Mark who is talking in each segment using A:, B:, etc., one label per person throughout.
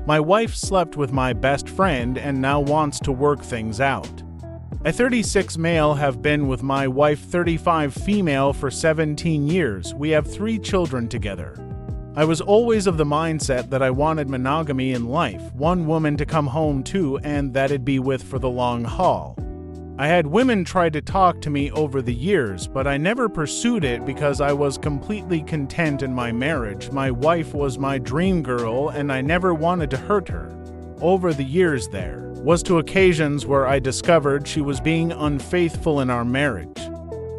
A: My wife slept with my best friend and now wants to work things out. A 36 male have been with my wife 35 female for 17 years. We have 3 children together. I was always of the mindset that I wanted monogamy in life, one woman to come home to and that it'd be with for the long haul. I had women try to talk to me over the years, but I never pursued it because I was completely content in my marriage. My wife was my dream girl and I never wanted to hurt her. Over the years there was two occasions where I discovered she was being unfaithful in our marriage.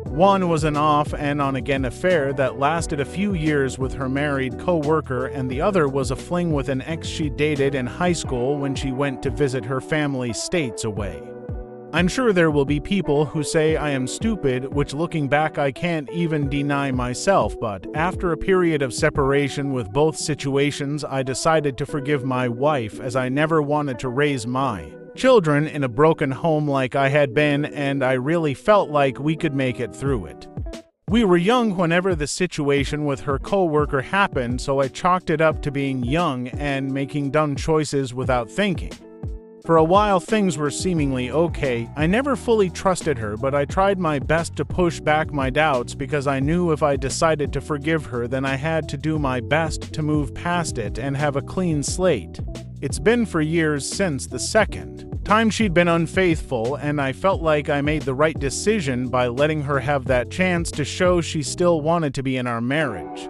A: One was an off and on again affair that lasted a few years with her married co-worker, and the other was a fling with an ex she dated in high school when she went to visit her family states away. I'm sure there will be people who say I am stupid, which looking back I can't even deny myself, but after a period of separation with both situations, I decided to forgive my wife as I never wanted to raise my children in a broken home like I had been, and I really felt like we could make it through it. We were young whenever the situation with her co-worker happened, so I chalked it up to being young and making dumb choices without thinking. For a while things were seemingly okay. I never fully trusted her, but I tried my best to push back my doubts because I knew if I decided to forgive her, then I had to do my best to move past it and have a clean slate. It's been for years since the second time she'd been unfaithful, and I felt like I made the right decision by letting her have that chance to show she still wanted to be in our marriage.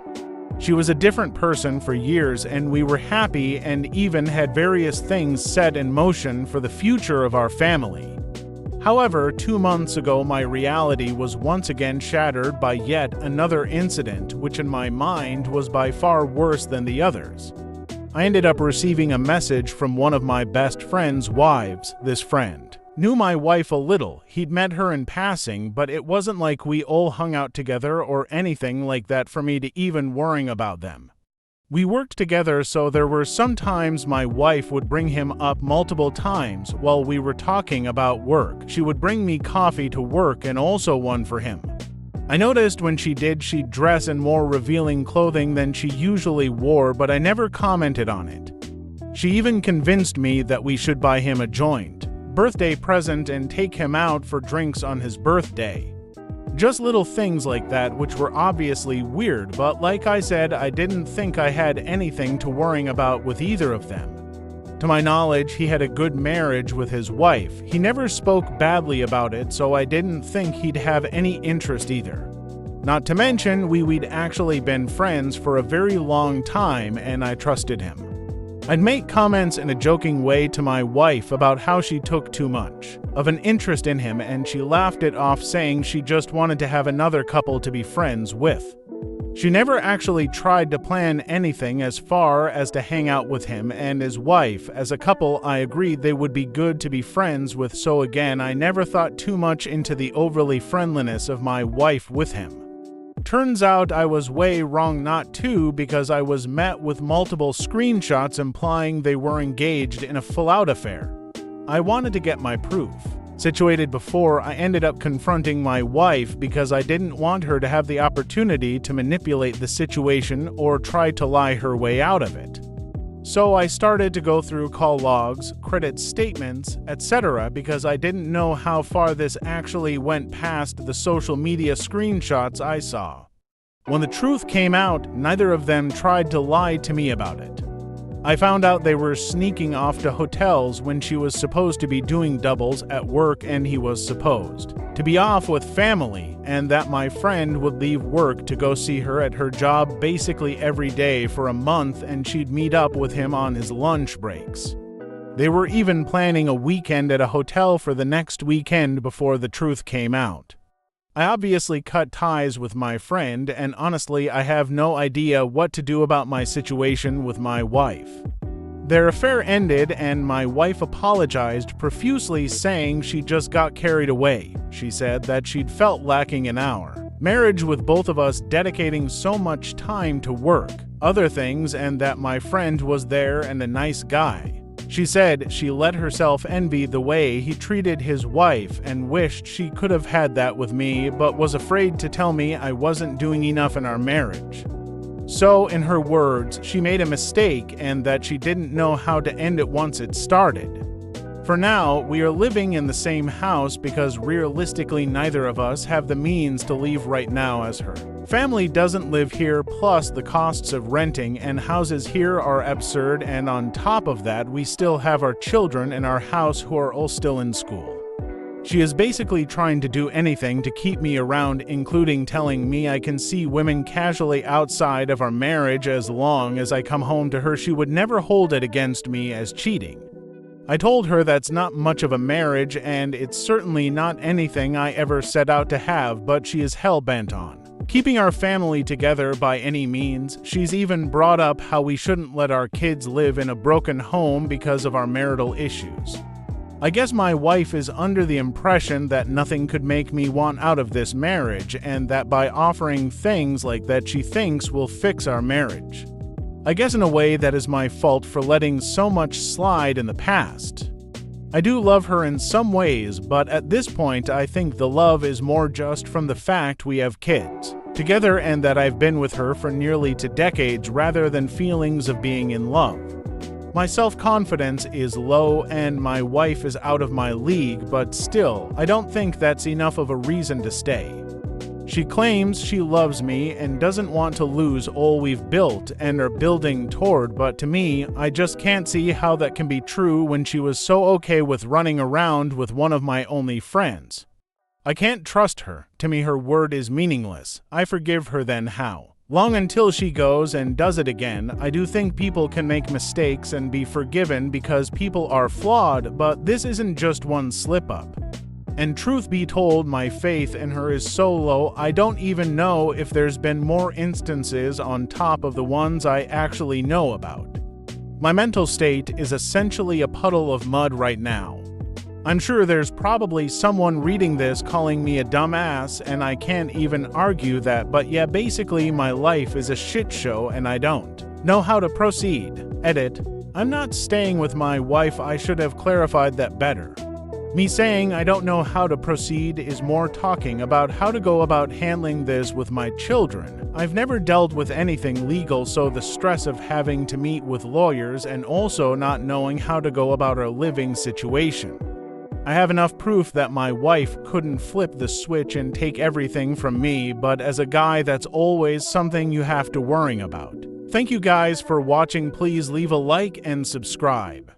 A: She was a different person for years, and we were happy and even had various things set in motion for the future of our family. However, 2 months ago, my reality was once again shattered by yet another incident, which in my mind was by far worse than the others. I ended up receiving a message from one of my best friend's wives. This friend knew my wife a little. He'd met her in passing, but it wasn't like we all hung out together or anything like that for me to even worry about them. We worked together, so there were some times my wife would bring him up multiple times while we were talking about work. She would bring me coffee to work and also one for him. I noticed when she did, she'd dress in more revealing clothing than she usually wore, but I never commented on it. She even convinced me that we should buy him a joint, birthday present, and take him out for drinks on his birthday. Just little things like that, which were obviously weird, but like I said, I didn't think I had anything to worry about with either of them. To my knowledge, he had a good marriage with his wife. He never spoke badly about it, so I didn't think he'd have any interest either. Not to mention, we'd actually been friends for a very long time, and I trusted him. I'd make comments in a joking way to my wife about how she took too much of an interest in him, and she laughed it off, saying she just wanted to have another couple to be friends with. She never actually tried to plan anything as far as to hang out with him and his wife. As a couple, I agreed they would be good to be friends with, so again, I never thought too much into the overly friendliness of my wife with him. Turns out I was way wrong not to, because I was met with multiple screenshots implying they were engaged in a full-out affair. I wanted to get my proof situated before I ended up confronting my wife because I didn't want her to have the opportunity to manipulate the situation or try to lie her way out of it. So I started to go through call logs, credit statements, etc. because I didn't know how far this actually went past the social media screenshots I saw. When the truth came out, neither of them tried to lie to me about it. I found out they were sneaking off to hotels when she was supposed to be doing doubles at work and he was supposed to be off with family, and that my friend would leave work to go see her at her job basically every day for a month, and she'd meet up with him on his lunch breaks. They were even planning a weekend at a hotel for the next weekend before the truth came out. I obviously cut ties with my friend, and honestly, I have no idea what to do about my situation with my wife. Their affair ended, and my wife apologized profusely, saying she just got carried away. She said that she'd felt lacking in our marriage with both of us dedicating so much time to work, other things, and that my friend was there and a nice guy. She said she let herself envy the way he treated his wife and wished she could have had that with me, but was afraid to tell me I wasn't doing enough in our marriage. So, in her words, she made a mistake and that she didn't know how to end it once it started. For now, we are living in the same house because realistically neither of us have the means to leave right now as her family doesn't live here, plus the costs of renting and houses here are absurd, and on top of that we still have our children in our house who are all still in school. She is basically trying to do anything to keep me around, including telling me I can see women casually outside of our marriage as long as I come home to her. She would never hold it against me as cheating. I told her that's not much of a marriage and it's certainly not anything I ever set out to have, but she is hell-bent on keeping our family together by any means. She's even brought up how we shouldn't let our kids live in a broken home because of our marital issues. I guess my wife is under the impression that nothing could make me want out of this marriage, and that by offering things like that she thinks will fix our marriage. I guess in a way that is my fault for letting so much slide in the past. I do love her in some ways, but at this point I think the love is more just from the fact we have kids together and that I've been with her for nearly 2 decades rather than feelings of being in love. My self-confidence is low and my wife is out of my league, but still, I don't think that's enough of a reason to stay. She claims she loves me and doesn't want to lose all we've built and are building toward, but to me, I just can't see how that can be true when she was so okay with running around with one of my only friends. I can't trust her. To me, her word is meaningless. I forgive her then how? Long until she goes and does it again. I do think people can make mistakes and be forgiven because people are flawed, but this isn't just one slip-up. And truth be told, my faith in her is so low, I don't even know if there's been more instances on top of the ones I actually know about. My mental state is essentially a puddle of mud right now. I'm sure there's probably someone reading this calling me a dumbass, and I can't even argue that, but yeah, basically my life is a shit show and I don't know how to proceed. Edit. I'm not staying with my wife. I should have clarified that better. Me saying I don't know how to proceed is more talking about how to go about handling this with my children. I've never dealt with anything legal, so the stress of having to meet with lawyers and also not knowing how to go about our living situation. I have enough proof that my wife couldn't flip the switch and take everything from me, but as a guy, that's always something you have to worry about. Thank you guys for watching. Please leave a like and subscribe.